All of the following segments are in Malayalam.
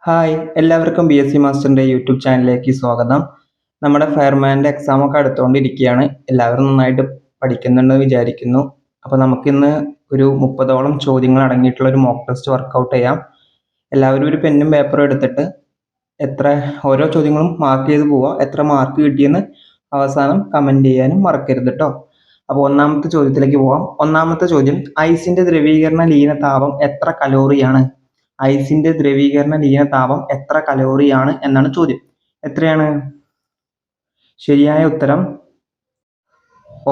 ഹായ് എല്ലാവർക്കും ബി എസ് സി മാസ്റ്ററിൻ്റെ യൂട്യൂബ് ചാനലിലേക്ക് സ്വാഗതം. നമ്മുടെ ഫയർമാൻ്റെ എക്സാമൊക്കെ അടുത്തുകൊണ്ടിരിക്കുകയാണ്. എല്ലാവരും നന്നായിട്ട് പഠിക്കുന്നുണ്ടെന്ന് വിചാരിക്കുന്നു. അപ്പോൾ നമുക്കിന്ന് ഒരു 30ഓളം ചോദ്യങ്ങൾ അടങ്ങിയിട്ടുള്ള ഒരു മോക്ക് ടെസ്റ്റ് വർക്കൗട്ട് ചെയ്യാം. എല്ലാവരും ഒരു പെന്നും പേപ്പറും എടുത്തിട്ട് ഓരോ ചോദ്യങ്ങളും മാർക്ക് ചെയ്ത് പോവുക. എത്ര മാർക്ക് കിട്ടിയെന്ന് അവസാനം കമൻറ്റ് ചെയ്യാനും മറക്കരുത് കേട്ടോ. അപ്പോൾ ഒന്നാമത്തെ ചോദ്യത്തിലേക്ക് പോവാം. ഒന്നാമത്തെ ചോദ്യം, ഐസിൻ്റെ ദ്രവീകരണ ലീന താപം എത്ര കലോറിയാണ്? ഐസിന്റെ ദ്രവീകരണ ലീന താപം എത്ര കലോറിയാണ് എന്നാണ് ചോദ്യം. എത്രയാണ്? ശരിയായ ഉത്തരം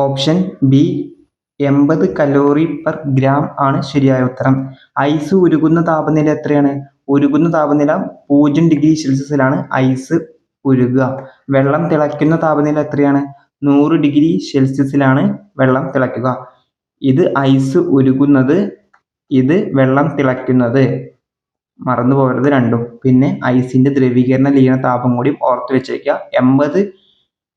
option B 80 calorie per gram ആണ് ശരിയായ ഉത്തരം. ഐസ് ഉരുകുന്ന താപനില എത്രയാണ്? ഉരുകുന്ന താപനില 0 ഡിഗ്രി സെൽഷ്യസിലാണ് ഐസ് ഉരുകുക. വെള്ളം തിളയ്ക്കുന്ന താപനില എത്രയാണ്? 100 ഡിഗ്രി സെൽഷ്യസിലാണ് വെള്ളം തിളയ്ക്കുക. ഇത് ഐസ് ഉരുകുന്നത്, ഇത് വെള്ളം തിളയ്ക്കുന്നത്. മറന്നു പോകരുത് രണ്ടും. പിന്നെ ഐസിന്റെ ദ്രവീകരണ ലീന താപം കൂടി ഓർത്ത് വെച്ചേക്കുക. 80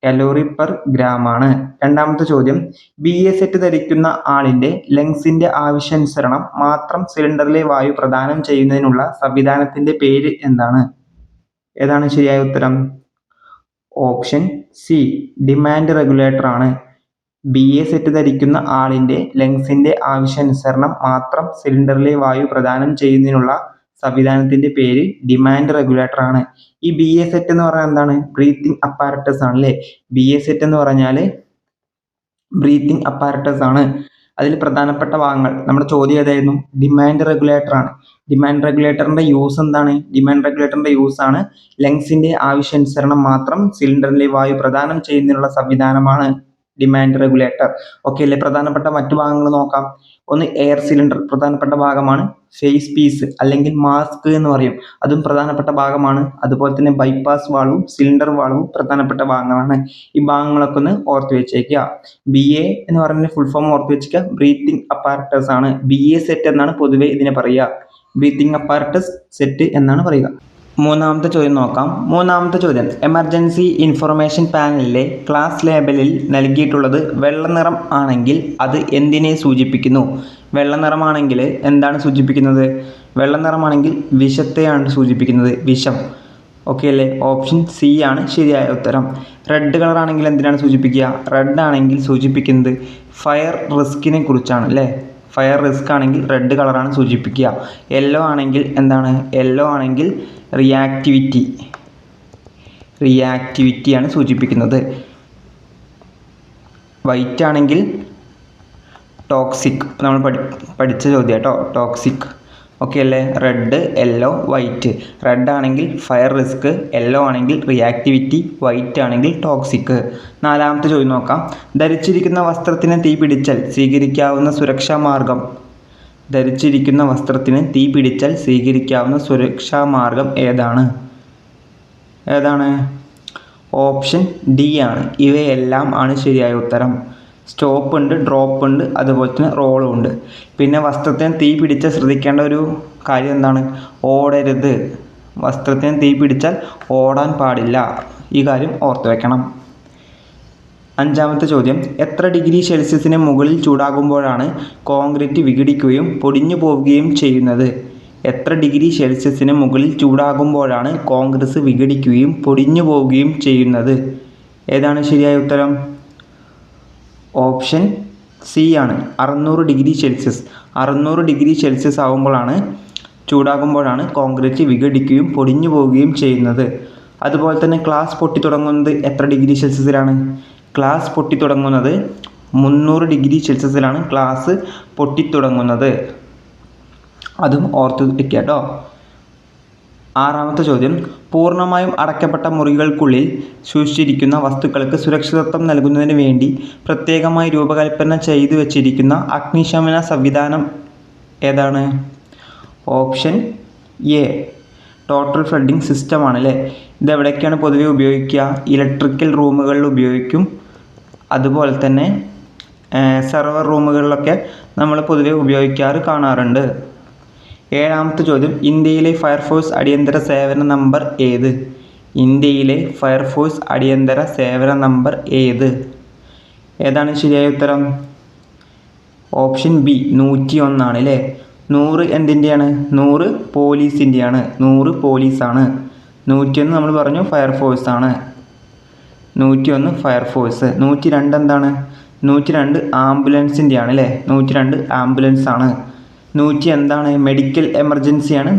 കലോറി പെർ ഗ്രാം ആണ്. രണ്ടാമത്തെ ചോദ്യം, BA സെറ്റ് ധരിക്കുന്ന ആളിന്റെ ലങ്സിന്റെ ആവശ്യാനുസരണം മാത്രം സിലിണ്ടറിലെ വായു പ്രദാനം ചെയ്യുന്നതിനുള്ള സംവിധാനത്തിന്റെ പേര് എന്താണ്? ഏതാണ് ശരിയായ ഉത്തരം? ഓപ്ഷൻ സി ഡിമാൻഡ് റെഗുലേറ്റർ ആണ്. BA സെറ്റ് ധരിക്കുന്ന ആളിന്റെ ലങ്സിന്റെ ആവശ്യാനുസരണം മാത്രം സിലിണ്ടറിലെ വായു പ്രദാനം ചെയ്യുന്നതിനുള്ള സംവിധാനത്തിന്റെ പേര് ഡിമാൻഡ് റെഗുലേറ്റർ ആണ്. ഈ BA സെറ്റ് എന്ന് പറഞ്ഞാൽ എന്താണ്? ബ്രീത്തിങ് അപ്പാരറ്റസ് ആണ് അല്ലേ? BA സെറ്റ് എന്ന് പറഞ്ഞാൽ ബ്രീത്തിങ് അപ്പാരറ്റസ് ആണ്. അതിൽ പ്രധാനപ്പെട്ട ഭാഗങ്ങൾ, നമ്മുടെ ചോദ്യം ഏതായിരുന്നു? ഡിമാൻഡ് റെഗുലേറ്റർ ആണ്. ഡിമാൻഡ് റെഗുലേറ്ററിന്റെ യൂസ് എന്താണ്? ഡിമാൻഡ് റെഗുലേറ്ററിന്റെ യൂസ് ആണ് ലങ്സിന്റെ ആവശ്യാനുസരണം മാത്രം സിലിണ്ടറിലെ വായു പ്രദാനം ചെയ്യുന്നതിനുള്ള സംവിധാനമാണ് ഡിമാൻഡ് റെഗുലേറ്റർ. ഓക്കെ അല്ലേ? പ്രധാനപ്പെട്ട മറ്റു ഭാഗങ്ങൾ നോക്കാം. ഒന്ന് എയർ സിലിണ്ടർ പ്രധാനപ്പെട്ട ഭാഗമാണ്. ഫേസ് പീസ് അല്ലെങ്കിൽ മാസ്ക് എന്ന് പറയും, അതും പ്രധാനപ്പെട്ട ഭാഗമാണ്. അതുപോലെ തന്നെ ബൈപ്പാസ് വാൾവും സിലിണ്ടർ വാൾവും പ്രധാനപ്പെട്ട ഭാഗങ്ങളാണ്. ഈ ഭാഗങ്ങളൊക്കെ ഒന്ന് ഓർത്ത് വെച്ചേക്കുക. BA എന്ന് പറയുന്ന ഫുൾ ഫോം ഓർത്ത് വെച്ചേക്കുക. ബ്രീത്തിങ് അപ്പാരറ്റസ് ആണ്. BA സെറ്റ് എന്നാണ് പൊതുവെ ഇതിനെ പറയുക. ബ്രീത്തിങ് അപ്പാരറ്റസ് സെറ്റ് എന്നാണ് പറയുക. മൂന്നാമത്തെ ചോദ്യം നോക്കാം. മൂന്നാമത്തെ ചോദ്യം, എമർജൻസി ഇൻഫർമേഷൻ പാനലിലെ ക്ലാസ് ലേബലിൽ നൽകിയിട്ടുള്ളത് വെള്ള നിറം ആണെങ്കിൽ അത് എന്തിനെ സൂചിപ്പിക്കുന്നു? വെള്ള നിറമാണെങ്കിൽ എന്താണ് സൂചിപ്പിക്കുന്നത്? വെള്ള നിറമാണെങ്കിൽ വിഷത്തെയാണ് സൂചിപ്പിക്കുന്നത്. വിഷം. ഓക്കെ അല്ലേ? ഓപ്ഷൻ സി ആണ് ശരിയായ ഉത്തരം. റെഡ് കളർ ആണെങ്കിൽ എന്തിനാണ് സൂചിപ്പിക്കുക? റെഡ് ആണെങ്കിൽ സൂചിപ്പിക്കുന്നത് ഫയർ റിസ്കിനെ കുറിച്ചാണ് അല്ലേ? ഫയർ റിസ്ക് ആണെങ്കിൽ റെഡ് കളറാണ് സൂചിപ്പിക്കുക. യെല്ലോ ആണെങ്കിൽ എന്താണ്? യെല്ലോ ആണെങ്കിൽ റിയാക്ടിവിറ്റിയാണ് സൂചിപ്പിക്കുന്നത്. വൈറ്റ് ആണെങ്കിൽ ടോക്സിക്. നമ്മൾ പഠിച്ച ചോദ്യം കേട്ടോ, ടോക്സിക്. ഓക്കെ അല്ലേ? Red, yellow, white. റെഡ് ആണെങ്കിൽ ഫയർ റിസ്ക്, യെല്ലോ ആണെങ്കിൽ റിയാക്ടിവിറ്റി, വൈറ്റ് ആണെങ്കിൽ ടോക്സിക്. നാലാമത്തെ ചോദ്യം നോക്കാം. ധരിച്ചിരിക്കുന്ന വസ്ത്രത്തിന് തീ പിടിച്ചാൽ സ്വീകരിക്കാവുന്ന സുരക്ഷാ മാർഗം. ധരിച്ചിരിക്കുന്ന വസ്ത്രത്തിന് തീ പിടിച്ചാൽ സ്വീകരിക്കാവുന്ന സുരക്ഷാ മാർഗം ഏതാണ്? ഓപ്ഷൻ ഡി ആണ്. ഇവയെല്ലാം ആണ് ശരിയായ ഉത്തരം. സ്റ്റോപ്പ് ഉണ്ട്, ഡ്രോപ്പ് ഉണ്ട്, അതുപോലെ തന്നെ റോളും ഉണ്ട്. പിന്നെ വസ്ത്രത്തിന് തീ പിടിച്ചാൽ ശ്രദ്ധിക്കേണ്ട ഒരു കാര്യം എന്താണ്? ഓടരുത്. വസ്ത്രത്തിന് തീ പിടിച്ചാൽ ഓടാൻ പാടില്ല. ഈ കാര്യം ഓർത്ത് വെക്കണം. അഞ്ചാമത്തെ ചോദ്യം, എത്ര ഡിഗ്രി സെൽഷ്യസിന് മുകളിൽ ചൂടാകുമ്പോഴാണ് കോൺക്രീറ്റ് വിഘടിക്കുകയും പൊടിഞ്ഞു പോവുകയും ചെയ്യുന്നത്? എത്ര ഡിഗ്രി സെൽഷ്യസിന് മുകളിൽ ചൂടാകുമ്പോഴാണ് കോൺക്രീറ്റ് വിഘടിക്കുകയും പൊടിഞ്ഞു പോവുകയും ചെയ്യുന്നത്? ഏതാണ് ശരിയായ ഉത്തരം? ഓപ്ഷൻ സി ആണ് 600 ഡിഗ്രി സെൽഷ്യസ്. 600 ഡിഗ്രി സെൽഷ്യസ് ചൂടാകുമ്പോഴാണ് കോൺക്രീറ്റ് വിഘടിക്കുകയും പൊടിഞ്ഞു പോവുകയും ചെയ്യുന്നത്. അതുപോലെ തന്നെ ഗ്ലാസ് പൊട്ടി തുടങ്ങുന്നത് എത്ര ഡിഗ്രി സെൽഷ്യസിലാണ്? ഗ്ലാസ് പൊട്ടി തുടങ്ങുന്നത് 300 ഡിഗ്രി സെൽഷ്യസിലാണ് ഗ്ലാസ് പൊട്ടിത്തുടങ്ങുന്നത്. അതും ഓർത്ത് വയ്ക്കുക കേട്ടോ. ആറാമത്തെ ചോദ്യം, പൂർണ്ണമായും അടയ്ക്കപ്പെട്ട മുറികൾക്കുള്ളിൽ സൂക്ഷിച്ചിരിക്കുന്ന വസ്തുക്കൾക്ക് സുരക്ഷിതത്വം നൽകുന്നതിന് വേണ്ടി പ്രത്യേകമായി രൂപകൽപ്പന ചെയ്തു വച്ചിരിക്കുന്ന അഗ്നിശമന സംവിധാനം ഏതാണ്? Option A total flooding system ആണ് അല്ലേ? ഇതെവിടേക്കാണ് പൊതുവെ ഉപയോഗിക്കുക? ഇലക്ട്രിക്കൽ റൂമുകളിൽ ഉപയോഗിക്കും. അതുപോലെ തന്നെ സെർവർ റൂമുകളിലൊക്കെ നമ്മൾ പൊതുവെ കാണാറുണ്ട്. ഏഴാമത്തെ ചോദ്യം, ഇന്ത്യയിലെ ഫയർഫോഴ്സ് അടിയന്തര സേവന നമ്പർ ഏത്? ഇന്ത്യയിലെ ഫയർഫോഴ്സ് അടിയന്തര സേവന നമ്പർ ഏത്? ഏതാണ് ശരിയായ ഉത്തരം? ഓപ്ഷൻ ബി 101 ആണ് അല്ലേ? 100 എന്തിൻ്റെയാണ്? 100 പോലീസിൻ്റെയാണ്. 100 പോലീസാണ്. 101 നമ്മൾ പറഞ്ഞു ഫയർഫോഴ്സ് ആണ്. 101 ഫയർഫോഴ്സ്. 102 എന്താണ്? 102 ആംബുലൻസിൻ്റെയാണ് അല്ലേ? 102 ആംബുലൻസ് ആണ്. 100 എന്താണ്? മെഡിക്കൽ എമർജൻസിയാണ്.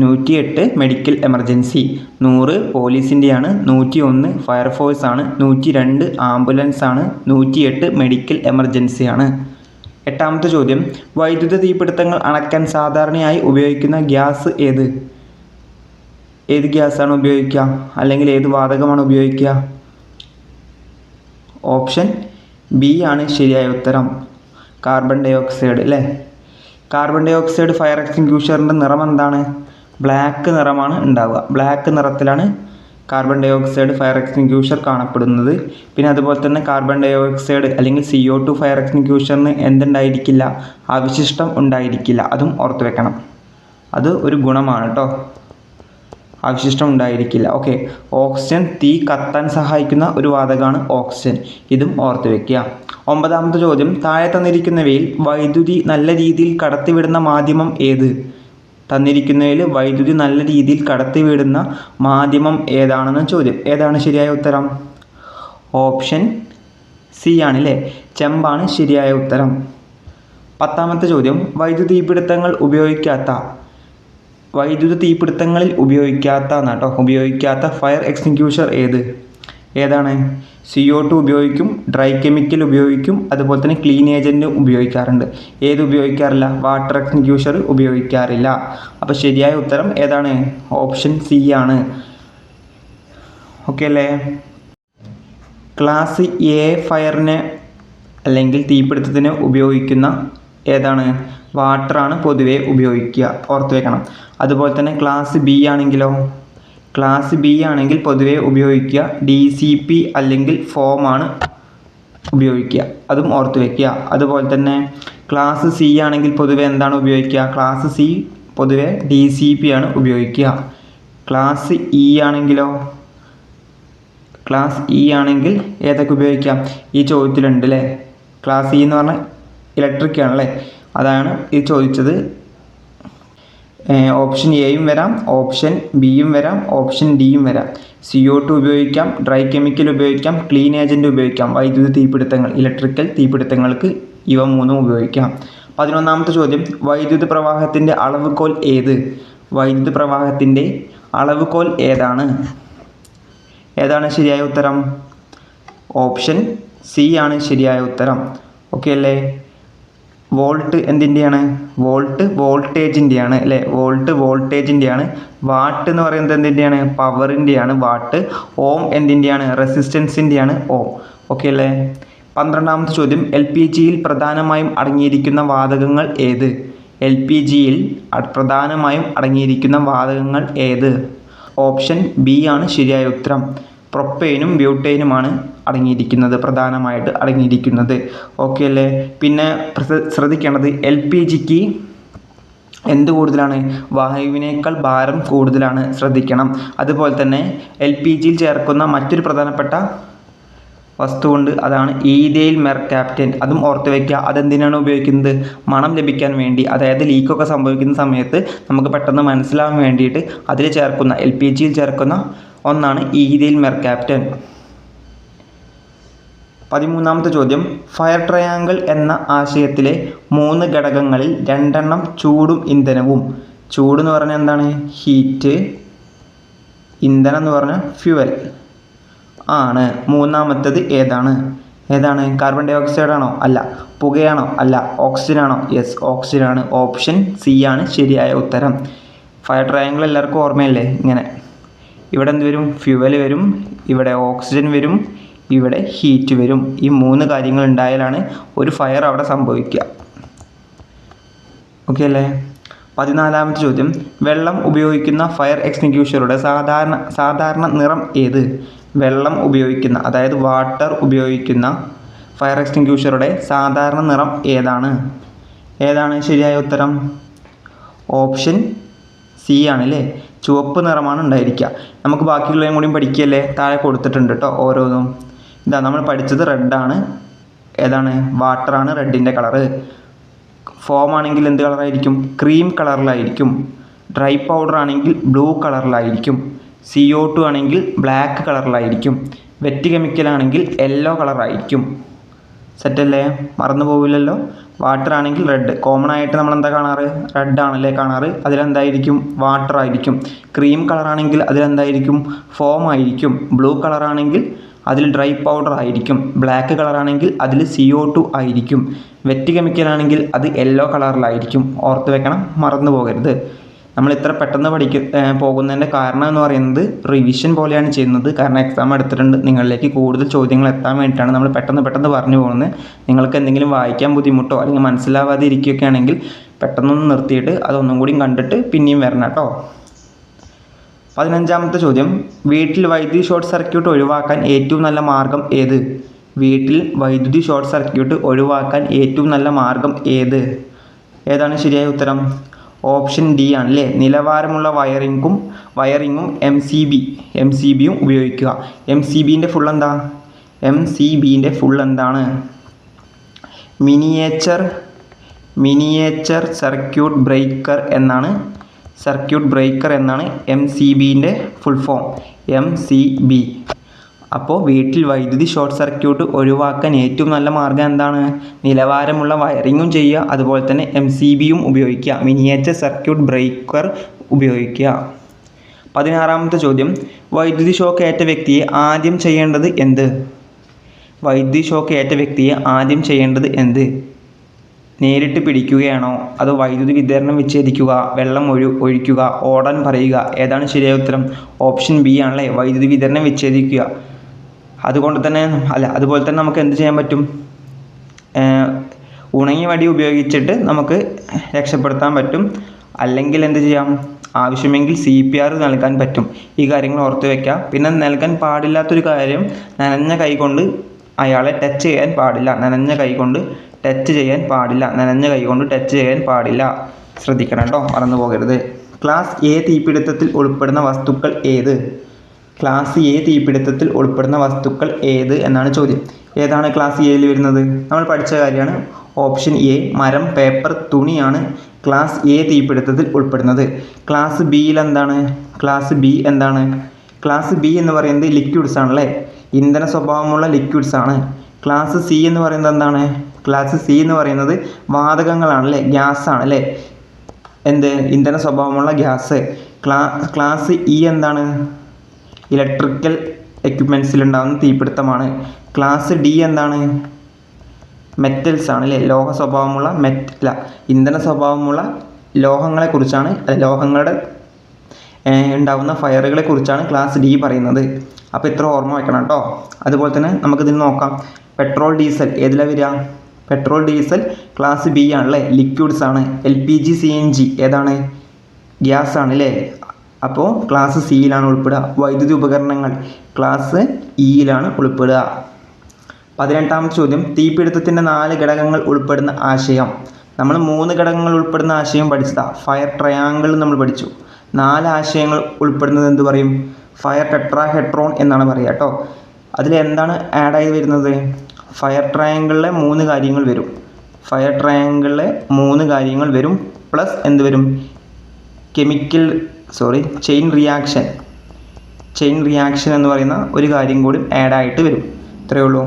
108 medical emergency. 100 പോലീസിൻ്റെയാണ്. 101 ഫയർഫോഴ്സ് ആണ്. 102 ആംബുലൻസ് ആണ്. 108 മെഡിക്കൽ എമർജൻസി ആണ്. എട്ടാമത്തെ ചോദ്യം, വൈദ്യുത തീപിടുത്തങ്ങൾ അണയ്ക്കാൻ സാധാരണയായി ഉപയോഗിക്കുന്ന ഗ്യാസ് ഏത്? ഏത് ഗ്യാസാണ് ഉപയോഗിക്കുക? അല്ലെങ്കിൽ ഏത് വാതകമാണ് ഉപയോഗിക്കുക? ഓപ്ഷൻ ബി ആണ് ശരിയായ ഉത്തരം. കാർബൺ ഡൈ ഓക്സൈഡ് അല്ലേ? കാർബൺ ഡൈ ഓക്സൈഡ് ഫയർ എക്സ്റ്റിങ്ക്യൂഷറിൻ്റെ നിറം എന്താണ്? ബ്ലാക്ക് നിറമാണ് ഉണ്ടാവുക. ബ്ലാക്ക് നിറത്തിലാണ് carbon dioxide fire extinguisher കാണപ്പെടുന്നത്. പിന്നെ അതുപോലെ തന്നെ കാർബൺ ഡൈ ഓക്സൈഡ് അല്ലെങ്കിൽ CO2 ഫയർ എക്സ്റ്റിങ്ക്യൂഷറിന് എന്തുണ്ടായിരിക്കില്ല? അവശിഷ്ടം ഉണ്ടായിരിക്കില്ല. അതും ഓർത്ത് വെക്കണം. അത് ഒരു ഗുണമാണ് കേട്ടോ. അവശിഷ്ടം ഉണ്ടായിരിക്കില്ല. ഓക്കെ. ഓക്സിജൻ തീ കത്താൻ സഹായിക്കുന്ന ഒരു വാതകമാണ് ഓക്സിജൻ. ഇതും ഓർത്ത് വെക്കുക. ഒമ്പതാമത്തെ ചോദ്യം, താഴെ തന്നിരിക്കുന്നവയിൽ വൈദ്യുതി നല്ല രീതിയിൽ കടത്തിവിടുന്ന മാധ്യമം ഏത്? തന്നിരിക്കുന്നതിൽ വൈദ്യുതി നല്ല രീതിയിൽ കടത്തിവിടുന്ന മാധ്യമം ഏതാണെന്ന് ചോദ്യം. ഏതാണ് ശരിയായ ഉത്തരം? ഓപ്ഷൻ സി ആണ് അല്ലേ? ചെമ്പാണ് ശരിയായ ഉത്തരം. പത്താമത്തെ ചോദ്യം, വൈദ്യുത തീപിടുത്തങ്ങളിൽ ഉപയോഗിക്കാത്ത ഫയർ എക്സ്റ്റിങ്ക്യൂഷർ ഏത്? ഏതാണ്? CO2 ഉപയോഗിക്കും, ഡ്രൈ കെമിക്കൽ ഉപയോഗിക്കും, അതുപോലെ തന്നെ ക്ലീൻ ഏജൻറ്റ് ഉപയോഗിക്കാറുണ്ട്. ഏത് ഉപയോഗിക്കാറില്ല? വാട്ടർ എക്സ്റ്റിങ്ക്യൂഷർ ഉപയോഗിക്കാറില്ല. അപ്പോൾ ശരിയായ ഉത്തരം ഏതാണ്? ഓപ്ഷൻ സി ആണ്. ഓക്കെ അല്ലേ? ക്ലാസ് എ ഫയറിന് അല്ലെങ്കിൽ തീപിടുത്തത്തിന് ഉപയോഗിക്കുന്ന ഏതാണ്? വാട്ടറാണ് പൊതുവെ ഉപയോഗിക്കുക. ഓർത്ത് വെക്കണം. അതുപോലെ തന്നെ ക്ലാസ് ബി ആണെങ്കിൽ പൊതുവെ ഉപയോഗിക്കുക DCP അല്ലെങ്കിൽ ഫോമാണ് ഉപയോഗിക്കുക. അതും ഓർത്ത് വയ്ക്കുക. അതുപോലെ തന്നെ ക്ലാസ് സി ആണെങ്കിൽ പൊതുവെ എന്താണ് ഉപയോഗിക്കുക? ക്ലാസ് സി പൊതുവെ DCP ആണ് ഉപയോഗിക്കുക. ക്ലാസ് ഇ ആണെങ്കിൽ ഏതൊക്കെ ഉപയോഗിക്കാം? ഈ ചോദ്യത്തിലുണ്ട് അല്ലേ? ക്ലാസ് ഇ എന്ന് പറഞ്ഞാൽ ഇലക്ട്രിക് ആണല്ലേ? അതാണ് ഈ ചോദിച്ചത്. ഓപ്ഷൻ എയും വരാം, ഓപ്ഷൻ ബിയും വരാം, ഓപ്ഷൻ ഡിയും വരാം. CO2 ഉപയോഗിക്കാം, ഡ്രൈ കെമിക്കൽ ഉപയോഗിക്കാം, ക്ലീൻ ഏജൻറ്റ് ഉപയോഗിക്കാം. വൈദ്യുത തീപിടുത്തങ്ങൾ, ഇലക്ട്രിക്കൽ തീപിടുത്തങ്ങൾക്ക് ഇവ മൂന്നും ഉപയോഗിക്കാം. 11ാമത്തെ ചോദ്യം, വൈദ്യുത പ്രവാഹത്തിൻ്റെ അളവുകോൽ ഏത്? വൈദ്യുത പ്രവാഹത്തിൻ്റെ അളവുകോൽ ഏതാണ്? ഏതാണ് ശരിയായ ഉത്തരം? ഓപ്ഷൻ സി ആണ് ശരിയായ ഉത്തരം. ഓക്കെ അല്ലേ? വോൾട്ട് എന്തിൻ്റെയാണ്? വോൾട്ട് വോൾട്ടേജിൻ്റെയാണ് അല്ലേ? വോൾട്ട് വോൾട്ടേജിൻ്റെയാണ്. വാട്ട് എന്ന് പറയുന്നത് എന്തിൻ്റെയാണ്? പവറിൻ്റെയാണ് വാട്ട്. ഓം എന്തിൻ്റെയാണ്? റെസിസ്റ്റൻസിൻ്റെയാണ് ഓം. ഓക്കെ അല്ലേ? 12ാമത്തെ ചോദ്യം, LPGയിൽ പ്രധാനമായും അടങ്ങിയിരിക്കുന്ന വാതകങ്ങൾ ഏത്? LPGയിൽ പ്രധാനമായും അടങ്ങിയിരിക്കുന്ന വാതകങ്ങൾ ഏത്? ഓപ്ഷൻ ബി ആണ് ശരിയായ ഉത്തരം. പ്രൊപ്പൈനും ബ്യൂട്ടൈനുമാണ് പ്രധാനമായിട്ട് അടങ്ങിയിരിക്കുന്നത്. ഓക്കെ അല്ലേ? പിന്നെ ശ്രദ്ധിക്കേണ്ടത് LPGക്ക് എന്ത് കൂടുതലാണ്? വായുവിനേക്കാൾ ഭാരം കൂടുതലാണ്. ശ്രദ്ധിക്കണം. അതുപോലെ തന്നെ LPGയിൽ ചേർക്കുന്ന മറ്റൊരു പ്രധാനപ്പെട്ട വസ്തുവുണ്ട്, അതാണ് ഈഥൈൽ മെർക്യാപ്റ്റൻ. അതും ഓർത്ത് വയ്ക്കുക. അതെന്തിനാണ് ഉപയോഗിക്കുന്നത്? മണം ലഭിക്കാൻ വേണ്ടി. അതായത് ലീക്കൊക്കെ സംഭവിക്കുന്ന സമയത്ത് നമുക്ക് പെട്ടെന്ന് മനസ്സിലാവാൻ വേണ്ടിയിട്ട് LPGയിൽ ചേർക്കുന്ന ഒന്നാണ് ഈഥൈൽ മെർക്യാപ്റ്റൻ. 13ാമത്തെ ചോദ്യം, ഫയർ ട്രയാങ്കിൾ എന്ന ആശയത്തിലെ 3 ഘടകങ്ങളിൽ 2 എണ്ണം ചൂടും ഇന്ധനവും. ചൂട് എന്ന് പറഞ്ഞാൽ എന്താണ്? ഹീറ്റ്. ഇന്ധനം എന്ന് പറഞ്ഞാൽ ഫ്യുവൽ ആണ്. മൂന്നാമത്തേത് ഏതാണ്? കാർബൺ ഡൈ ഓക്സൈഡ് ആണോ? അല്ല. പുകയാണോ? അല്ല. ഓക്സിജൻ ആണോ? യെസ്, ഓക്സിജൻ ആണ്. ഓപ്ഷൻ സി ആണ് ശരിയായ ഉത്തരം. ഫയർ ട്രയാങ്കിൾ എല്ലാവർക്കും ഓർമ്മയല്ലേ? ഇങ്ങനെ ഇവിടെ എന്ത് വരും? ഫ്യുവൽ വരും, ഇവിടെ ഓക്സിജൻ വരും, ഇവിടെ ഹീറ്റ് വരും. ഈ 3 കാര്യങ്ങൾ ഉണ്ടായാലാണ് ഒരു ഫയർ അവിടെ സംഭവിക്കുക. ഓക്കെ അല്ലേ? 14ാമത്തെ ചോദ്യം, വെള്ളം ഉപയോഗിക്കുന്ന ഫയർ എക്സ്റ്റിങ്ക്യൂഷറുടെ സാധാരണ നിറം ഏത്? വെള്ളം ഉപയോഗിക്കുന്ന, അതായത് വാട്ടർ ഉപയോഗിക്കുന്ന ഫയർ എക്സ്റ്റിങ്ക്യൂഷറുടെ സാധാരണ നിറം ഏതാണ് ശരിയായ ഉത്തരം? ഓപ്ഷൻ സി ആണല്ലേ? ചുവപ്പ് നിറമാണ് ഉണ്ടായിരിക്കുക. നമുക്ക് ബാക്കിയുള്ളതും കൂടിയും പഠിക്കുകയല്ലേ? താഴെ കൊടുത്തിട്ടുണ്ട് കേട്ടോ ഓരോന്നും. നമ്മൾ പഠിച്ചത് റെഡാണ്, ഏതാണ്? വാട്ടറാണ് റെഡിൻ്റെ കളറ്. ഫോം ആണെങ്കിൽ എന്ത് കളറായിരിക്കും? ക്രീം കളറിലായിരിക്കും. ഡ്രൈ പൗഡർ ആണെങ്കിൽ ബ്ലൂ കളറിലായിരിക്കും. CO2 ആണെങ്കിൽ ബ്ലാക്ക് കളറിലായിരിക്കും. വെറ്റ് കെമിക്കൽ ആണെങ്കിൽ യെല്ലോ കളറായിരിക്കും. സെറ്റല്ലേ? മറന്നു പോവില്ലല്ലോ. വാട്ടർ ആണെങ്കിൽ റെഡ്. കോമൺ ആയിട്ട് നമ്മൾ എന്താ കാണാറ്? റെഡ് ആണല്ലേ കാണാറ്. അതിലെന്തായിരിക്കും? വാട്ടർ ആയിരിക്കും. ക്രീം കളറാണെങ്കിൽ അതിലെന്തായിരിക്കും? ഫോം ആയിരിക്കും. ബ്ലൂ കളറാണെങ്കിൽ അതിൽ ഡ്രൈ പൗഡർ ആയിരിക്കും. ബ്ലാക്ക് കളറാണെങ്കിൽ അതിൽ CO2 ആയിരിക്കും. വെറ്റ് കെമിക്കൽ ആണെങ്കിൽ അത് യെല്ലോ കളറിലായിരിക്കും. ഓർത്ത് വെക്കണം, മറന്നു പോകരുത്. നമ്മൾ ഇത്ര പെട്ടെന്ന് പോകുന്നതിൻ്റെ കാരണം എന്ന് പറയുന്നത് റിവിഷൻ പോലെയാണ് ചെയ്യുന്നത്. കാരണം എക്സാം എടുത്തിട്ടുണ്ട്, നിങ്ങളിലേക്ക് കൂടുതൽ ചോദ്യങ്ങൾ എത്താൻ വേണ്ടിയിട്ടാണ് നമ്മൾ പെട്ടെന്ന് പറഞ്ഞു പോകുന്നത്. നിങ്ങൾക്ക് എന്തെങ്കിലും വായിക്കാൻ ബുദ്ധിമുട്ടോ അല്ലെങ്കിൽ മനസ്സിലാവാതെ ഇരിക്കുകയൊക്കെ ആണെങ്കിൽ പെട്ടെന്നൊന്ന് നിർത്തിയിട്ട് അതൊന്നും കൂടി കണ്ടിട്ട് പിന്നെയും വരണം കേട്ടോ. 15ാമത്തെ ചോദ്യം, വീട്ടിൽ വൈദ്യുതി ഷോർട്ട് സർക്യൂട്ട് ഒഴിവാക്കാൻ ഏറ്റവും നല്ല മാർഗം ഏത്? വീട്ടിൽ വൈദ്യുതി ഷോർട്ട് സർക്യൂട്ട് ഒഴിവാക്കാൻ ഏറ്റവും നല്ല മാർഗം ഏത്? ഏതാണ് ശരിയായ ഉത്തരം? ഓപ്ഷൻ ഡി ആണല്ലേ. നിലവാരമുള്ള വയറിങ്ങും MCBയും ഉപയോഗിക്കുക. MCBൻ്റെ ഫുൾ എന്താ? MCBൻ്റെ ഫുൾ എന്താണ്? മിനിയേച്ചർ സർക്യൂട്ട് ബ്രേക്കർ എന്നാണ് MCBൻ്റെ ഫുൾ ഫോം. MCB. അപ്പോൾ വീട്ടിൽ വൈദ്യുതി ഷോർട്ട് സർക്യൂട്ട് ഒഴിവാക്കാൻ ഏറ്റവും നല്ല മാർഗ്ഗം എന്താണ്? നിലവാരമുള്ള വയറിങ്ങും ചെയ്യുക, അതുപോലെ തന്നെ MCBയും ഉപയോഗിക്കുക. മിനിയേച്ചർ സർക്യൂട്ട് ബ്രേക്കർ ഉപയോഗിക്കുക. 16ാമത്തെ ചോദ്യം, വൈദ്യുതി ഷോക്ക് ഏറ്റ വ്യക്തിയെ ആദ്യം ചെയ്യേണ്ടത് എന്ത്? നേരിട്ട് പിടിക്കുകയാണോ? അതോ വൈദ്യുതി വിതരണം വിച്ഛേദിക്കുക, വെള്ളം ഒഴിക്കുക, ഓടാൻ പറയുക? ഏതാണ് ശരിയായ ഉത്തരം? ഓപ്ഷൻ ബി ആണല്ലേ, വൈദ്യുതി വിതരണം വിച്ഛേദിക്കുക. അതുപോലെ തന്നെ നമുക്ക് എന്ത് ചെയ്യാൻ പറ്റും? ഉണങ്ങിയ വടി ഉപയോഗിച്ചിട്ട് നമുക്ക് രക്ഷപ്പെടുത്താൻ പറ്റും. അല്ലെങ്കിൽ എന്ത് ചെയ്യാം? ആവശ്യമെങ്കിൽ CPR നൽകാൻ പറ്റും. ഈ കാര്യങ്ങൾ ഓർത്ത് വയ്ക്കുക. പിന്നെ നൽകാൻ പാടില്ലാത്തൊരു കാര്യം, നനഞ്ഞ കൈകൊണ്ട് അയാളെ ടച്ച് ചെയ്യാൻ പാടില്ല. നനഞ്ഞ കൈകൊണ്ട് ടച്ച് ചെയ്യാൻ പാടില്ല. ശ്രദ്ധിക്കണം കേട്ടോ, മറന്നു പോകരുത്. ക്ലാസ് എ തീപിടുത്തത്തിൽ ഉൾപ്പെടുന്ന വസ്തുക്കൾ ഏത് എന്നാണ് ചോദ്യം. ഏതാണ് ക്ലാസ് എയിൽ വരുന്നത്? നമ്മൾ പഠിച്ച കാര്യമാണ്. ഓപ്ഷൻ എ മരം, പേപ്പർ, തുണിയാണ് ക്ലാസ് എ തീപിടുത്തത്തിൽ ഉൾപ്പെടുന്നത്. ക്ലാസ് ബിയിൽ എന്താണ്? ക്ലാസ് ബി എന്ന് പറയുന്നത് ലിക്വിഡ്സ് ആണല്ലേ, ഇന്ധന സ്വഭാവമുള്ള ലിക്വിഡ്സ് ആണ്. ക്ലാസ് സി എന്ന് പറയുന്നത് എന്താണ്? ക്ലാസ് സി എന്ന് പറയുന്നത് വാതകങ്ങളാണല്ലേ, ഗ്യാസ് ആണല്ലേ, ഇന്ധന സ്വഭാവമുള്ള ഗ്യാസ്. ക്ലാസ് ഇ എന്താണ്? ഇലക്ട്രിക്കൽ എക്യുപ്മെൻറ്റ്സിലുണ്ടാകുന്ന തീപിടുത്തമാണ്. ക്ലാസ് ഡി എന്താണ്? മെറ്റൽസ് ആണല്ലേ, ഇന്ധന സ്വഭാവമുള്ള ലോഹങ്ങളെക്കുറിച്ചാണ്, ലോഹങ്ങളുടെ ഉണ്ടാകുന്ന ഫയറുകളെ കുറിച്ചാണ് ക്ലാസ് ഡി പറയുന്നത്. അപ്പോൾ ഇത്ര ഓർമ്മ വെക്കണം കേട്ടോ. അതുപോലെ തന്നെ നമുക്കിതിൽ നോക്കാം. പെട്രോൾ, ഡീസൽ ഏതിലാണ് വരിക? പെട്രോൾ, ഡീസൽ ക്ലാസ് ബി ആണല്ലേ, ലിക്വിഡ്സ് ആണ്. LPG, CNG ഏതാണ്? ഗ്യാസ് ആണല്ലേ. അപ്പോൾ ക്ലാസ് സിയിലാണ് ഉൾപ്പെടുക. വൈദ്യുതി ഉപകരണങ്ങൾ ക്ലാസ് ഇയിലാണ് ഉൾപ്പെടുക. 18ാമത്തെ ചോദ്യം, തീപിടുത്തത്തിൻ്റെ 4 ഘടകങ്ങൾ ഉൾപ്പെടുന്ന ആശയം. നമ്മൾ 3 ഘടകങ്ങൾ ഉൾപ്പെടുന്ന ആശയം പഠിച്ചതാണ്. ഫയർ ട്രയാങ്കിൾ നമ്മൾ പഠിച്ചു. 4 ആശയങ്ങൾ ഉൾപ്പെടുന്നത് എന്ത് പറയും? ഫയർ ടെട്രാഹെഡ്രോൺ എന്നാണ് പറയുക കേട്ടോ. അതിൽ എന്താണ് ആഡായി വരുന്നത്? ഫയർ ട്രയാങ്കിളിലെ 3 കാര്യങ്ങൾ വരും. പ്ലസ് എന്ത് വരും? ചെയിൻ റിയാക്ഷൻ എന്ന് പറയുന്ന ഒരു കാര്യം കൂടി ആഡായിട്ട് വരും. ഇത്രയേ ഉള്ളൂ.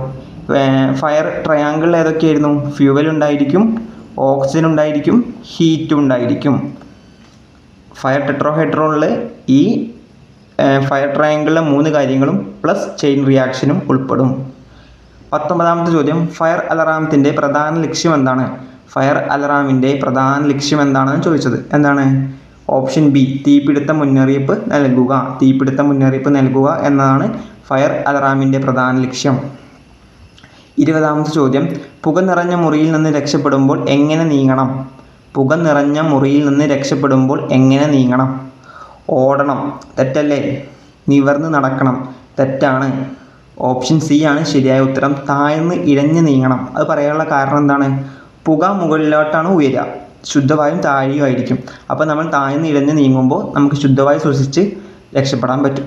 ഫയർ ട്രയാങ്കിളിൽ ഏതൊക്കെയായിരുന്നു? ഫ്യൂവൽ ഉണ്ടായിരിക്കും, ഓക്സിജൻ ഉണ്ടായിരിക്കും, ഹീറ്റും ഉണ്ടായിരിക്കും. ഫയർ ടെട്രാഹെഡ്രോണിൽ ഈ ഫയർ ട്രയാങ്കിളിലെ 3 കാര്യങ്ങളും പ്ലസ് ചെയിൻ റിയാക്ഷനും ഉൾപ്പെടും. 19ാമത്തെ ചോദ്യം, ഫയർ അലാറത്തിൻ്റെ പ്രധാന ലക്ഷ്യം എന്താണ്? ഫയർ അലാറമിൻ്റെ പ്രധാന ലക്ഷ്യം എന്താണെന്ന് ചോദിച്ചത്. എന്താണ്? ഓപ്ഷൻ ബി തീപിടുത്ത മുന്നറിയിപ്പ് നൽകുക എന്നതാണ് ഫയർ അലാറമിൻ്റെ പ്രധാന ലക്ഷ്യം. 20ാമത്തെ ചോദ്യം, പുക നിറഞ്ഞ മുറിയിൽ നിന്ന് രക്ഷപ്പെടുമ്പോൾ എങ്ങനെ നീങ്ങണം? ഓടണം, തെറ്റല്ലേ? നിവർന്ന് നടക്കണം, തെറ്റാണ്. ഓപ്ഷൻ സി ആണ് ശരിയായ ഉത്തരം. താഴ്ന്ന് ഇഴഞ്ഞ് നീങ്ങണം. അത് പറയാനുള്ള കാരണം എന്താണ്? പുക മുകളിലോട്ടാണ് ഉയരുക, ശുദ്ധവായും താഴെയുമായിരിക്കും. അപ്പോൾ നമ്മൾ താഴ്ന്ന് ഇഴഞ്ഞ് നീങ്ങുമ്പോൾ നമുക്ക് ശുദ്ധവായു ശ്വസിച്ച് രക്ഷപ്പെടാൻ പറ്റും.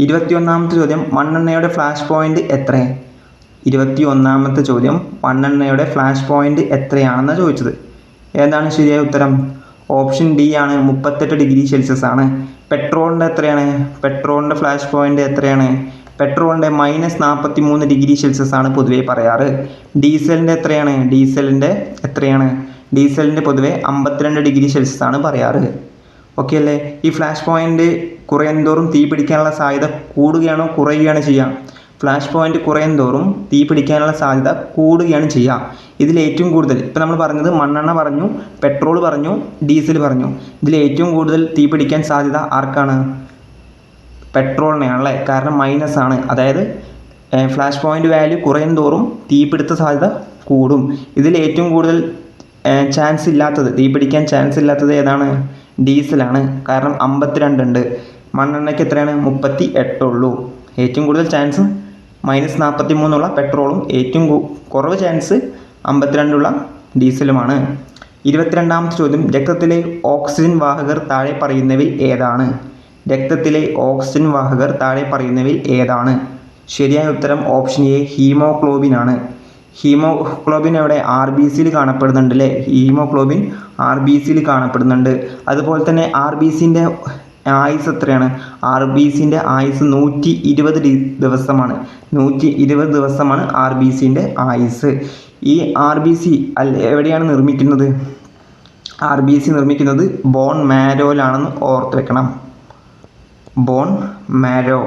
21ാമത്തെ ചോദ്യം, മണ്ണെണ്ണയുടെ ഫ്ലാഷ് പോയിന്റ് എത്ര? 21ാമത്തെ ചോദ്യം മണ്ണെണ്ണയുടെ ഫ്ലാഷ് പോയിന്റ് എത്രയാണെന്നാണ് ചോദിച്ചത്. ഏതാണ് ശരിയായ ഉത്തരം? ഓപ്ഷൻ ഡി ആണ്, 38 ഡിഗ്രി സെൽഷ്യസ് ആണ്. പെട്രോളിൻ്റെ എത്രയാണ്? പെട്രോളിൻ്റെ ഫ്ലാഷ് പോയിന്റ് എത്രയാണ്? പെട്രോളിൻ്റെ -43 ഡിഗ്രി സെൽഷ്യസ് ആണ് പൊതുവേ പറയാറ്. ഡീസലിൻ്റെ എത്രയാണ്? ഡീസലിൻ്റെ പൊതുവേ 52 ഡിഗ്രി സെൽഷ്യസ് ആണ് പറയാറ്. ഓക്കെ അല്ലേ? ഈ ഫ്ലാഷ് പോയിന്റ് കുറയുന്തോറും തീ പിടിക്കാനുള്ള സാധ്യത കൂടുകയാണോ കുറയുകയാണോ ചെയ്യുക? ഫ്ലാഷ് പോയിന്റ് കുറയുന്തോറും തീ പിടിക്കാനുള്ള സാധ്യത കൂടുകയാണ് ചെയ്യുക. ഇതിൽ ഏറ്റവും കൂടുതൽ ഇപ്പം നമ്മൾ പറഞ്ഞത് മണ്ണെണ്ണ പറഞ്ഞു, പെട്രോൾ പറഞ്ഞു, ഡീസൽ പറഞ്ഞു. ഇതിൽ ഏറ്റവും കൂടുതൽ തീ പിടിക്കാൻ സാധ്യത ആർക്കാണ്? പെട്രോളിനെയാണല്ലേ. കാരണം മൈനസ് ആണ്, അതായത് ഫ്ലാഷ് പോയിന്റ് വാല്യൂ കുറയുന്തോറും തീപിടുത്ത സാധ്യത കൂടും. ഇതിൽ ഏറ്റവും കൂടുതൽ തീ പിടിക്കാൻ ചാൻസ് ഇല്ലാത്തത് ഏതാണ്? ഡീസലാണ്. കാരണം 52 ഉണ്ട്. മണ്ണെണ്ണയ്ക്ക് എത്രയാണ്? 38 ഉള്ളൂ. ഏറ്റവും കൂടുതൽ ചാൻസ് -43 ഉള്ള പെട്രോളും ഏറ്റവും കുറവ് ചാൻസ് 52 ഉള്ള ഡീസലുമാണ്. 22ാമത്തെ ചോദ്യം രക്തത്തിലെ ഓക്സിജൻ വാഹകർ താഴെ പറയുന്നവയിൽ ഏതാണ്? ശരിയായ ഉത്തരം ഓപ്ഷൻ എ ഹീമോഗ്ലോബിൻ ആണ്. ഹീമോഗ്ലോബിൻ എവിടെ? RBCയിൽ കാണപ്പെടുന്നുണ്ട് അല്ലേ? ഹീമോഗ്ലോബിൻ RBCയിൽ കാണപ്പെടുന്നുണ്ട്. അതുപോലെ തന്നെ RBCൻ്റെ ആയുസ് എത്രയാണ്? RBCൻ്റെ ആയുസ് 120 ദിവസമാണ്. 120 ദിവസമാണ് RBCൻ്റെ ആയുസ്. ഈ RBC എവിടെയാണ് നിർമ്മിക്കുന്നത്? RBC നിർമ്മിക്കുന്നത് ബോൺ മാരോയിലാണെന്ന് ഓർത്ത് വെക്കണം. Bone marrow.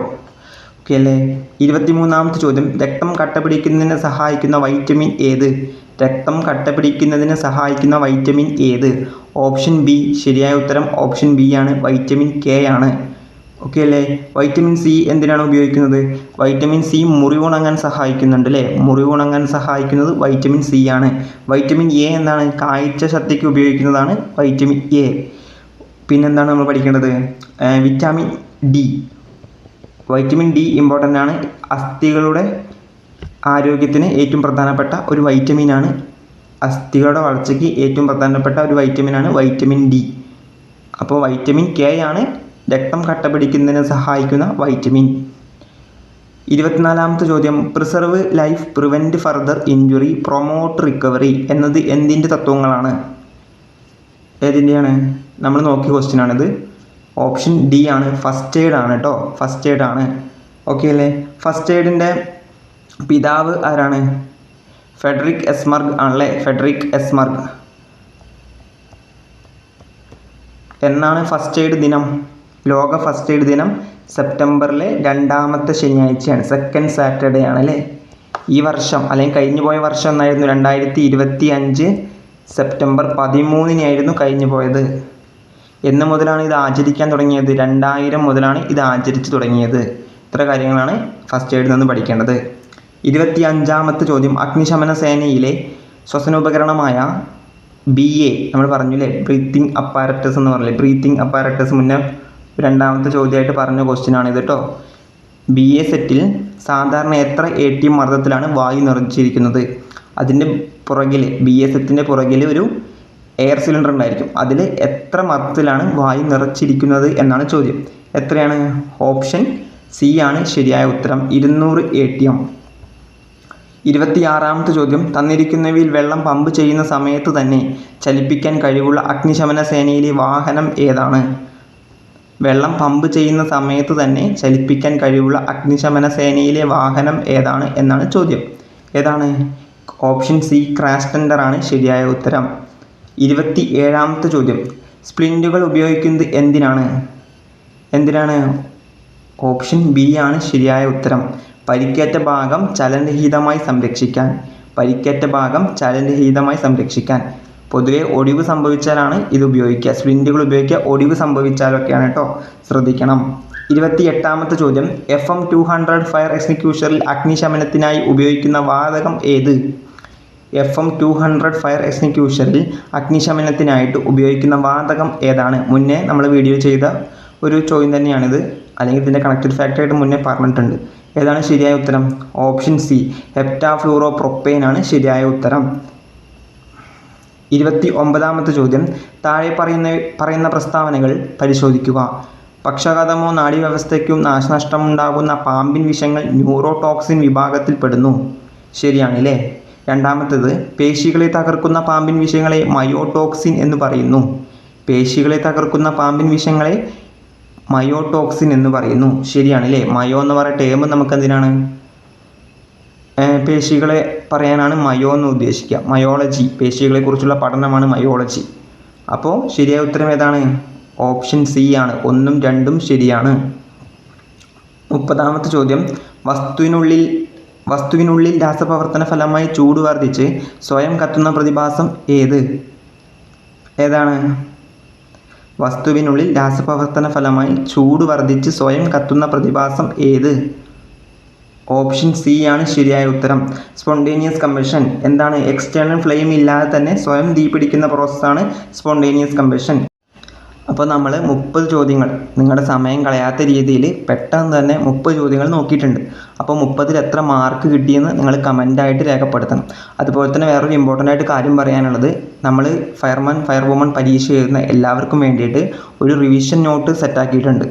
ഓക്കെ അല്ലേ? 23ാമത്തെ ചോദ്യം രക്തം കട്ടപിടിക്കുന്നതിന് സഹായിക്കുന്ന വൈറ്റമിൻ ഏത്? Option B. ശരിയായ ഉത്തരം ഓപ്ഷൻ ബി ആണ്, വൈറ്റമിൻ കെ ആണ്. ഓക്കെ അല്ലേ? വൈറ്റമിൻ സി എന്തിനാണ് ഉപയോഗിക്കുന്നത്? വൈറ്റമിൻ സി മുറിവുണങ്ങാൻ സഹായിക്കുന്നുണ്ട് അല്ലേ? മുറിവുണങ്ങാൻ സഹായിക്കുന്നത് വൈറ്റമിൻ സി ആണ്. വൈറ്റമിൻ എ എന്താണ്? കാഴ്ച ശക്തിക്ക് ഉപയോഗിക്കുന്നതാണ് വൈറ്റമിൻ എ. പിന്നെന്താണ് നമ്മൾ പഠിക്കേണ്ടത്? Vitamin D. Vitamin D important ആണ്. അസ്ഥികളുടെ ആരോഗ്യത്തിന് ഏറ്റവും പ്രധാനപ്പെട്ട ഒരു വൈറ്റമിനാണ്. അസ്ഥികളുടെ വളർച്ചയ്ക്ക് ഏറ്റവും പ്രധാനപ്പെട്ട ഒരു വൈറ്റമിനാണ് വൈറ്റമിൻ ഡി. അപ്പോൾ വൈറ്റമിൻ കെ ആണ് രക്തം കട്ടപിടിക്കുന്നതിന് സഹായിക്കുന്ന വൈറ്റമിൻ. 24ാമത്തെ ചോദ്യം preserve life, prevent further injury, promote recovery എന്നത് എന്തിൻ്റെ തത്വങ്ങളാണ്? ഏതിൻ്റെയാണ്? നമ്മൾ നോക്കിയ ക്വസ്റ്റ്യൻ ആണിത്. ഓപ്ഷൻ ഡി ആണ്, ഫസ്റ്റ് എയ്ഡ് ആണ് കേട്ടോ. ഫസ്റ്റ് എയ്ഡ് ആണ്. ഓക്കെ അല്ലേ? ഫസ്റ്റ് എയ്ഡിൻ്റെ പിതാവ് ആരാണ്? ഫ്രെഡറിക് എസ്മർഗ് ആണല്ലേ. ഫ്രെഡറിക് എസ്മർഗ്. എന്നാണ് ഫസ്റ്റ് എയ്ഡ് ദിനം? ലോക ഫസ്റ്റ് എയ്ഡ് ദിനം സെപ്റ്റംബറിലെ 2ാമത്തെ ശനിയാഴ്ചയാണ്. സെക്കൻഡ് സാറ്റർഡേ ആണല്ലേ. ഈ വർഷം അല്ലെങ്കിൽ കഴിഞ്ഞു പോയ വർഷം എന്നായിരുന്നു? 2025 സെപ്റ്റംബർ 13 കഴിഞ്ഞു പോയത്. എന്ന് മുതലാണ് ഇത് ആചരിക്കാൻ തുടങ്ങിയത്? 2000 മുതലാണ് ഇത് ആചരിച്ചു തുടങ്ങിയത്. ഇത്ര കാര്യങ്ങളാണ് ഫസ്റ്റ് എയ്ഡിൽ നിന്ന് പഠിക്കേണ്ടത്. 25ാമത്തെ ചോദ്യം അഗ്നിശമന സേനയിലെ ശ്വസനോപകരണമായ BA നമ്മൾ പറഞ്ഞില്ലേ, ബ്രീത്തിങ് അപ്പാരറ്റസ് എന്ന് പറഞ്ഞില്ലേ. ബ്രീത്തിങ് അപ്പാരറ്റസ് മുന്നേ 2ാമത്തെ ചോദ്യമായിട്ട് പറഞ്ഞ ക്വസ്റ്റ്യൻ ആണ് ഇത് കേട്ടോ. BA സെറ്റിൽ സാധാരണ എത്ര ATM മർദ്ദത്തിലാണ് വായു നിറച്ചിരിക്കുന്നത്? അതിൻ്റെ പുറകിൽ BA സെറ്റിൻ്റെ പുറകിൽ ഒരു എയർ സിലിണ്ടർ ഉണ്ടായിരിക്കും. അതിൽ എത്ര മർദ്ദത്തിലാണ് വായു നിറച്ചിരിക്കുന്നത് എന്നാണ് ചോദ്യം. എത്രയാണ്? ഓപ്ഷൻ സി ആണ് ശരിയായ ഉത്തരം, 200 ATM. 26ാമത്തെ ചോദ്യം തന്നിരിക്കുന്നവയിൽ വെള്ളം പമ്പ് ചെയ്യുന്ന സമയത്ത് തന്നെ ചലിപ്പിക്കാൻ കഴിവുള്ള അഗ്നിശമന സേനയിലെ വാഹനം ഏതാണ്? വെള്ളം പമ്പ് ചെയ്യുന്ന സമയത്ത് തന്നെ ചലിപ്പിക്കാൻ കഴിവുള്ള അഗ്നിശമന സേനയിലെ വാഹനം ഏതാണ് എന്നാണ് ചോദ്യം. ഏതാണ്? ഓപ്ഷൻ സി ക്രാഷ് ടെൻഡർ ആണ് ശരിയായ ഉത്തരം. 27ാമത്തെ ചോദ്യം സ്പ്ലിൻറ്റുകൾ ഉപയോഗിക്കുന്നത് എന്തിനാണ്? ഓപ്ഷൻ ബി ആണ് ശരിയായ ഉത്തരം, പരിക്കേറ്റ ഭാഗം ചലനരഹിതമായി സംരക്ഷിക്കാൻ. പൊതുവെ ഒടിവ് സംഭവിച്ചാലാണ് ഇത് ഉപയോഗിക്കുക. സ്പ്ലിൻറ്റുകൾ ഉപയോഗിക്കുക ഒടിവ് സംഭവിച്ചാലൊക്കെയാണ് കേട്ടോ, ശ്രദ്ധിക്കണം. 28ാമത്തെ ചോദ്യം FM200 ഫയർ എക്സ്റ്റിങ്ക്യൂഷറിൽ അഗ്നിശമനത്തിനായി ഉപയോഗിക്കുന്ന വാതകം ഏത്? FM200 ഫയർ എക്സ്റ്റിങ്ക്യൂഷറിൽ അഗ്നിശമനത്തിനായിട്ട് ഉപയോഗിക്കുന്ന വാതകം ഏതാണ്? മുന്നേ നമ്മൾ വീഡിയോ ചെയ്ത ഒരു ചോദ്യം തന്നെയാണിത്, അല്ലെങ്കിൽ ഇതിൻ്റെ കണക്റ്റഡ് ഫാക്റ്റായിട്ട് മുന്നേ പറഞ്ഞിട്ടുണ്ട്. ഏതാണ് ശരിയായ ഉത്തരം? ഓപ്ഷൻ സി ഹെപ്റ്റാഫ്ലൂറോപ്രോപ്പേൻ ആണ് ശരിയായ ഉത്തരം. 29ാമത്തെ ചോദ്യം താഴെ പറയുന്ന പ്രസ്താവനകൾ പരിശോധിക്കുക. പക്ഷാഘാതമോ നാഡീവ്യവസ്ഥയ്ക്കും നാശനഷ്ടമുണ്ടാകുന്ന പാമ്പിൻ വിഷങ്ങൾ ന്യൂറോടോക്സിൻ വിഭാഗത്തിൽപ്പെടുന്നു. ശരിയാണ് അല്ലേ. രണ്ടാമത്തേത് പേശികളെ തകർക്കുന്ന പാമ്പിൻ വിഷങ്ങളെ മയോടോക്സിൻ എന്ന് പറയുന്നു. പേശികളെ തകർക്കുന്ന പാമ്പിൻ വിഷങ്ങളെ മയോടോക്സിൻ എന്ന് പറയുന്നു. ശരിയാണ് അല്ലേ. മയോ എന്ന് പറയുന്ന ടേം നമുക്ക് എന്തിനാണ്, പേശികളെ പറയാനാണ് മയോ എന്ന് ഉദ്ദേശിക്കുക. മയോളജി, പേശികളെക്കുറിച്ചുള്ള പഠനമാണ് മയോളജി. അപ്പോൾ ശരിയായ ഉത്തരം ഏതാണ്? ഓപ്ഷൻ സി ആണ്. 1ഉം 2ഉം ശരിയാണ്. 30ാമത്തെ ചോദ്യം, വസ്തുവിനുള്ളിൽ രാസപ്രവർത്തന ഫലമായി ചൂട് വർദ്ധിച്ച് സ്വയം കത്തുന്ന പ്രതിഭാസം ഏതാണ്? വസ്തുവിനുള്ളിൽ രാസപ്രവർത്തന ഫലമായി ചൂട് വർദ്ധിച്ച് സ്വയം കത്തുന്ന പ്രതിഭാസം ഏത്? ഓപ്ഷൻ സി ആണ് ശരിയായ ഉത്തരം. Spontaneous combustion. എന്താണ്? എക്സ്റ്റേണൽ ഫ്ലെയിം ഇല്ലാതെ തന്നെ സ്വയം തീ പിടിക്കുന്ന പ്രോസസ്സാണ് സ്പോണ്ടേനിയസ് കമ്പഷൻ. അപ്പോൾ നമ്മൾ 30 ചോദ്യങ്ങൾ നിങ്ങളുടെ സമയം കളയാത്ത രീതിയിൽ പെട്ടെന്ന് തന്നെ 30 ചോദ്യങ്ങൾ നോക്കിയിട്ടുണ്ട്. അപ്പോൾ 30ൽ എത്ര മാർക്ക് കിട്ടിയെന്ന് നിങ്ങൾ കമൻ്റായിട്ട് രേഖപ്പെടുത്തണം. അതുപോലെ തന്നെ വേറൊരു ഇമ്പോർട്ടൻ്റ് ആയിട്ട് കാര്യം പറയാനുള്ളത്, നമ്മൾ ഫയർമാൻ ഫയർവുമൺ പരീക്ഷ എഴുതുന്ന എല്ലാവർക്കും വേണ്ടിയിട്ട് ഒരു റിവിഷൻ നോട്ട് സെറ്റാക്കിയിട്ടുണ്ട്.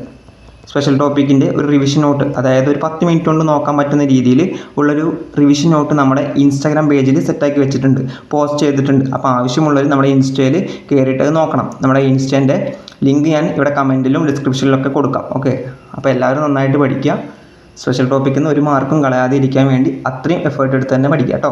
സ്പെഷ്യൽ ടോപ്പിക്കിൻ്റെ ഒരു റിവിഷൻ നോട്ട്, അതായത് ഒരു 10 മിനിറ്റ് കൊണ്ട് നോക്കാൻ പറ്റുന്ന രീതിയിൽ ഉള്ളൊരു റിവിഷൻ നോട്ട് നമ്മുടെ ഇൻസ്റ്റാഗ്രാം പേജിൽ സെറ്റാക്കി വെച്ചിട്ടുണ്ട്, പോസ്റ്റ് ചെയ്തിട്ടുണ്ട്. അപ്പോൾ ആവശ്യമുള്ളവർ നമ്മുടെ ഇൻസ്റ്റയിൽ കയറിയിട്ട് അത് നോക്കണം. നമ്മുടെ ഇൻസ്റ്റേൻ്റെ ലിങ്ക് ഞാൻ ഇവിടെ കമൻറ്റിലും ഡിസ്ക്രിപ്ഷനിലൊക്കെ കൊടുക്കാം. ഓക്കെ, അപ്പോൾ എല്ലാവരും നന്നായിട്ട് പഠിക്കുക. സ്പെഷ്യൽ ടോപ്പിക്കിൽ നിന്ന് ഒരു മാർക്കും കളയാതെ ഇരിക്കാൻ വേണ്ടി അത്രയും എഫേർട്ട് എടുത്ത് തന്നെ പഠിക്കുക കേട്ടോ.